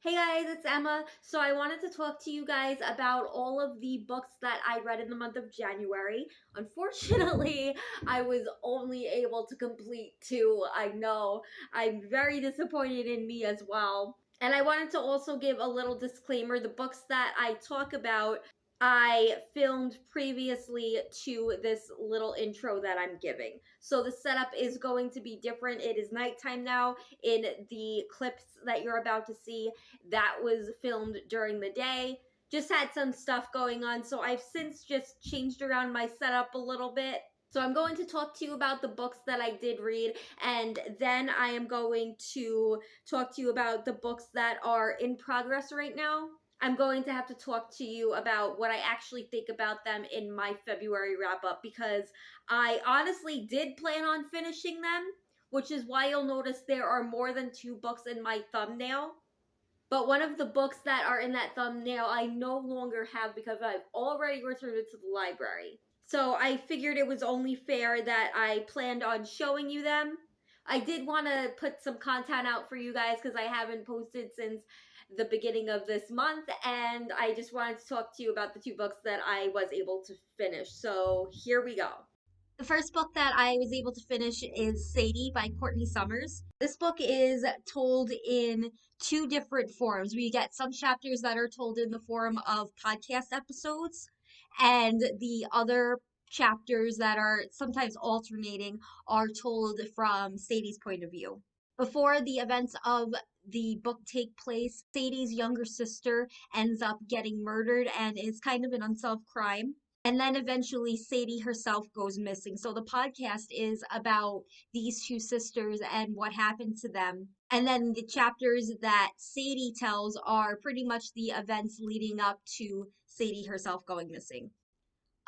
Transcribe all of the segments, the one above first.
Hey guys, it's Emma. So I wanted to talk to you guys about all of the books that I read in the month of January. Unfortunately, I was only able to complete two. I know. I'm very disappointed in me as well. And I wanted to also give a little disclaimer. The books that I talk about, I filmed previously to this little intro that I'm giving. So the setup is going to be different. It is nighttime now. In the clips that you're about to see, that was filmed during the day. Just had some stuff going on, so I've since just changed around my setup a little bit. So I'm going to talk to you about the books that I did read, and then I am going to talk to you about the books that are in progress right now. I'm going to have to talk to you about what I actually think about them in my February wrap up because I honestly did plan on finishing them, which is why you'll notice there are more than two books in my thumbnail. But one of the books that are in that thumbnail I no longer have because I've already returned it to the library. So I figured it was only fair that I planned on showing you them. I did want to put some content out for you guys because I haven't posted since the beginning of this month, and I just wanted to talk to you about the two books that I was able to finish. So here we go. The first book that I was able to finish is Sadie by Courtney Summers. This book is told in two different forms. We get some chapters that are told in the form of podcast episodes, and the other chapters that are sometimes alternating are told from Sadie's point of view. Before the events of the book take place, Sadie's younger sister ends up getting murdered and is kind of an unsolved crime. And then eventually Sadie herself goes missing. So the podcast is about these two sisters and what happened to them. And then the chapters that Sadie tells are pretty much the events leading up to Sadie herself going missing.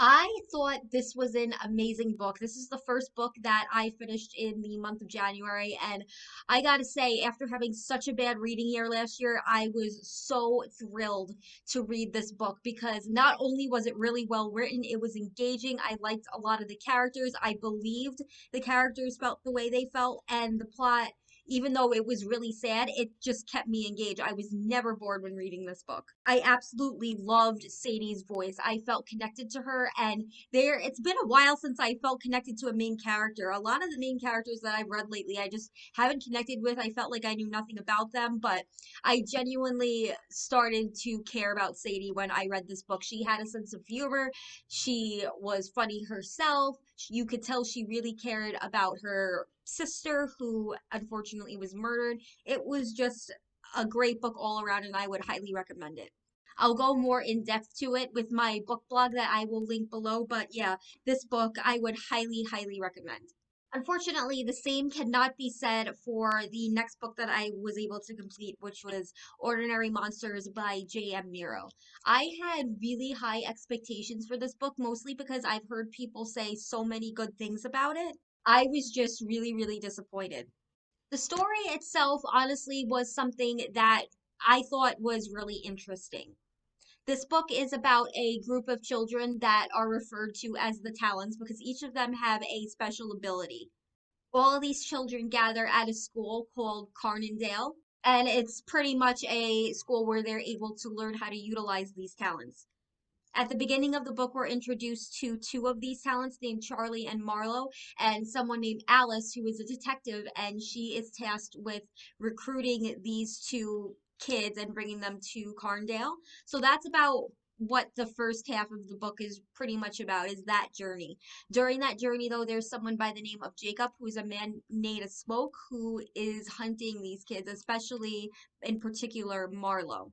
I thought this was an amazing book. This is the first book that I finished in the month of January, and I gotta say, after having such a bad reading year last year, I was so thrilled to read this book because not only was it really well written, it was engaging. I liked a lot of the characters. I believed the characters felt the way they felt, and the plot, even though it was really sad, it just kept me engaged. I was never bored when reading this book. I absolutely loved Sadie's voice. I felt connected to her, and it's been a while since I felt connected to a main character. A lot of the main characters that I've read lately, I just haven't connected with. I felt like I knew nothing about them, but I genuinely started to care about Sadie when I read this book. She had a sense of humor. She was funny herself. You could tell she really cared about her sister, who unfortunately was murdered. It was just a great book all around, and I would highly recommend it. I'll go more in depth to it with my book blog that I will link below, but yeah, this book I would highly, highly recommend. Unfortunately, the same cannot be said for the next book that I was able to complete, which was Ordinary Monsters by J.M. Nero. I had really high expectations for this book, mostly because I've heard people say so many good things about it. I was just really, really disappointed. The story itself, honestly, was something that I thought was really interesting. This book is about a group of children that are referred to as the Talons because each of them have a special ability. All of these children gather at a school called Carnindale, and it's pretty much a school where they're able to learn how to utilize these talents. At the beginning of the book, we're introduced to two of these talents named Charlie and Marlowe, and someone named Alice, who is a detective, and she is tasked with recruiting these two kids and bringing them to Carndale. So that's about what the first half of the book is pretty much about, is that journey. During that journey, though, there's someone by the name of Jacob, who's a man made of smoke, who is hunting these kids, especially in particular Marlowe.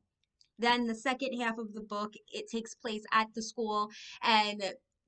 Then the second half of the book, it takes place at the school, and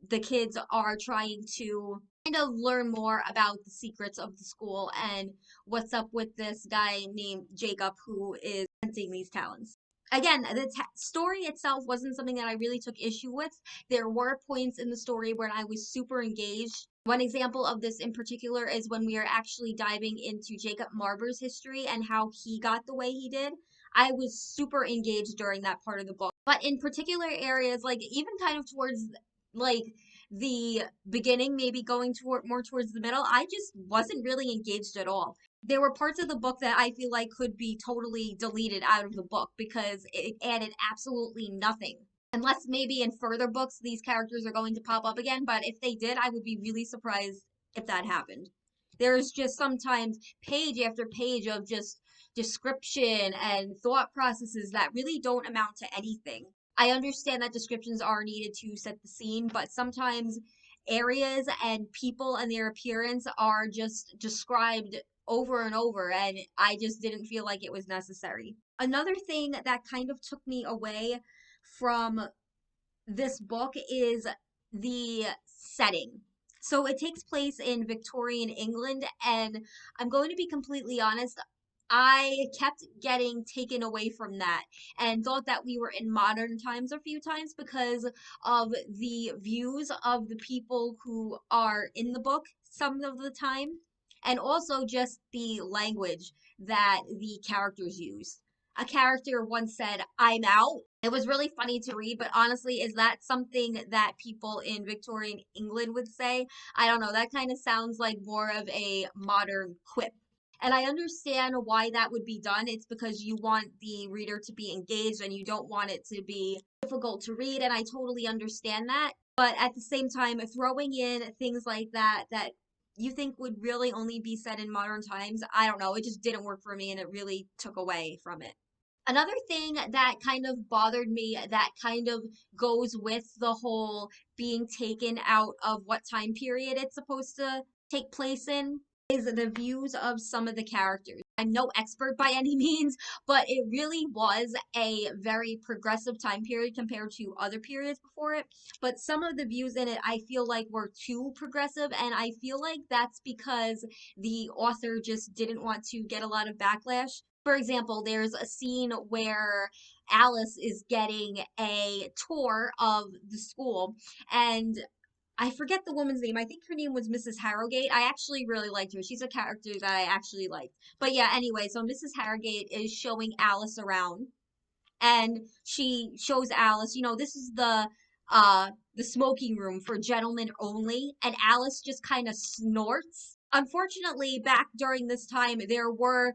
the kids are trying to kind of learn more about the secrets of the school and what's up with this guy named Jacob who is hunting these talents. Again, the story itself wasn't something that I really took issue with. There were points in the story where I was super engaged. One example of this in particular is when we are actually diving into Jacob Marber's history and how he got the way he did. I was super engaged during that part of the book. But in particular areas, like even kind of towards like the beginning, maybe going toward more towards the middle, I just wasn't really engaged at all. There were parts of the book that I feel like could be totally deleted out of the book because it added absolutely nothing. Unless maybe in further books these characters are going to pop up again, but if they did, I would be really surprised if that happened. There's just sometimes page after page of just description and thought processes that really don't amount to anything. I understand that descriptions are needed to set the scene, but sometimes areas and people and their appearance are just described over and over, and I just didn't feel like it was necessary. Another thing that kind of took me away from this book is the setting. So it takes place in Victorian England, and I'm going to be completely honest, I kept getting taken away from that and thought that we were in modern times a few times because of the views of the people who are in the book some of the time, and also just the language that the characters use. A character once said, "I'm out." It was really funny to read, but honestly, is that something that people in Victorian England would say? I don't know. That kind of sounds like more of a modern quip. And I understand why that would be done. It's because you want the reader to be engaged and you don't want it to be difficult to read. And I totally understand that. But at the same time, throwing in things like that you think would really only be said in modern times, I don't know. It just didn't work for me and it really took away from it. Another thing that kind of bothered me that kind of goes with the whole being taken out of what time period it's supposed to take place in is the views of some of the characters. I'm no expert by any means, but it really was a very progressive time period compared to other periods before it. But some of the views in it I feel like were too progressive, and I feel like that's because the author just didn't want to get a lot of backlash. For example, there's a scene where Alice is getting a tour of the school, and I forget the woman's name. I think her name was Mrs. Harrogate. I actually really liked her. She's a character that I actually liked. But yeah, anyway, so Mrs. Harrogate is showing Alice around, and she shows Alice, this is the smoking room for gentlemen only, and Alice just kind of snorts. Unfortunately, back during this time, there were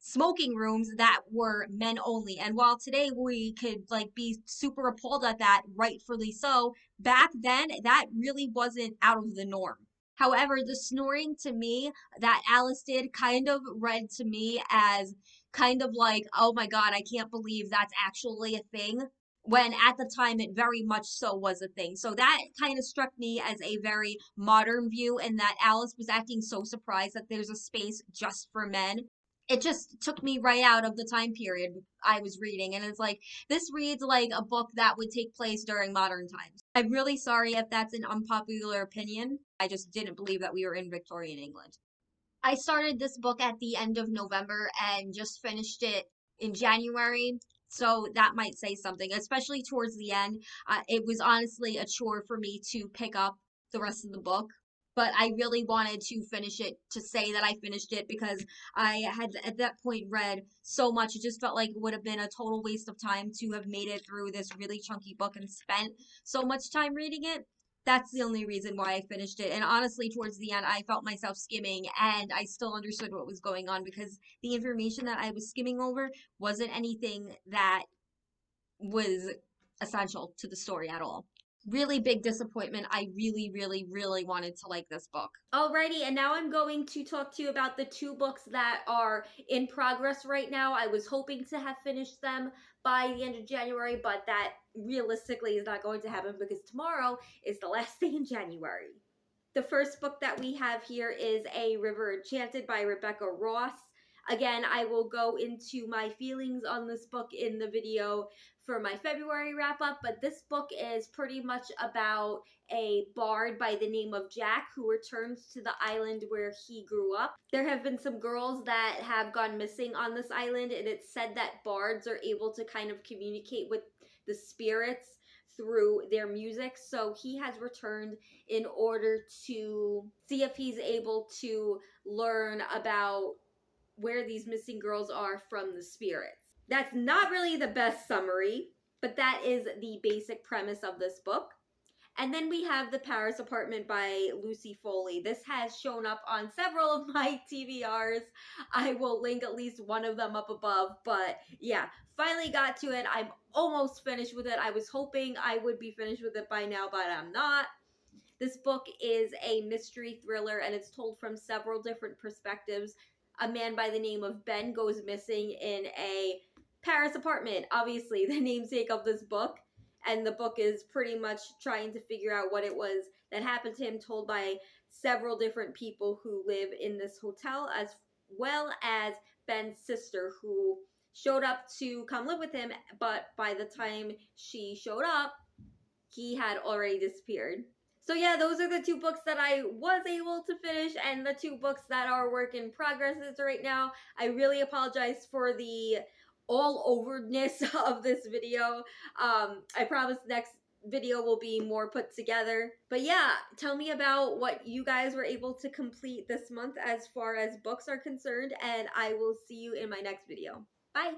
smoking rooms that were men only. And while today we could like be super appalled at that, rightfully so, back then that really wasn't out of the norm. However, the snoring to me that Alice did kind of read to me as kind of like, oh my God, I can't believe that's actually a thing. When at the time it very much so was a thing. So that kind of struck me as a very modern view, in that Alice was acting so surprised that there's a space just for men. It just took me right out of the time period I was reading. And it's like, this reads like a book that would take place during modern times. I'm really sorry if that's an unpopular opinion. I just didn't believe that we were in Victorian England. I started this book at the end of November and just finished it in January. So that might say something, especially towards the end. It was honestly a chore for me to pick up the rest of the book, but I really wanted to finish it to say that I finished it because I had at that point read so much. It just felt like it would have been a total waste of time to have made it through this really chunky book and spent so much time reading it. That's the only reason why I finished it. And honestly, towards the end, I felt myself skimming and I still understood what was going on because the information that I was skimming over wasn't anything that was essential to the story at all. Really big disappointment. I really, really, really wanted to like this book. Alrighty, and now I'm going to talk to you about the two books that are in progress right now. I was hoping to have finished them by the end of January, but that realistically is not going to happen because tomorrow is the last day in January. The first book that we have here is A River Enchanted by Rebecca Ross. Again, I will go into my feelings on this book in the video for my February wrap up, but this book is pretty much about a bard by the name of Jack who returns to the island where he grew up. There have been some girls that have gone missing on this island, and it's said that bards are able to kind of communicate with the spirits through their music. So he has returned in order to see if he's able to learn about where these missing girls are from the spirits. That's not really the best summary, but that is the basic premise of this book. And then we have The Paris Apartment by Lucy Foley. This has shown up on several of my TBRs. I will link at least one of them up above. But yeah, finally got to it. I'm almost finished with it. I was hoping I would be finished with it by now, but I'm not. This book is a mystery thriller and it's told from several different perspectives. A man by the name of Ben goes missing in a Paris apartment, obviously, the namesake of this book. And the book is pretty much trying to figure out what it was that happened to him, told by several different people who live in this hotel, as well as Ben's sister, who showed up to come live with him, but by the time she showed up, he had already disappeared. So yeah, those are the two books that I was able to finish and the two books that are work in progresses right now. I really apologize for the all overness of this video. I promise next video will be more put together. But yeah, tell me about what you guys were able to complete this month as far as books are concerned, and I will see you in my next video. Bye!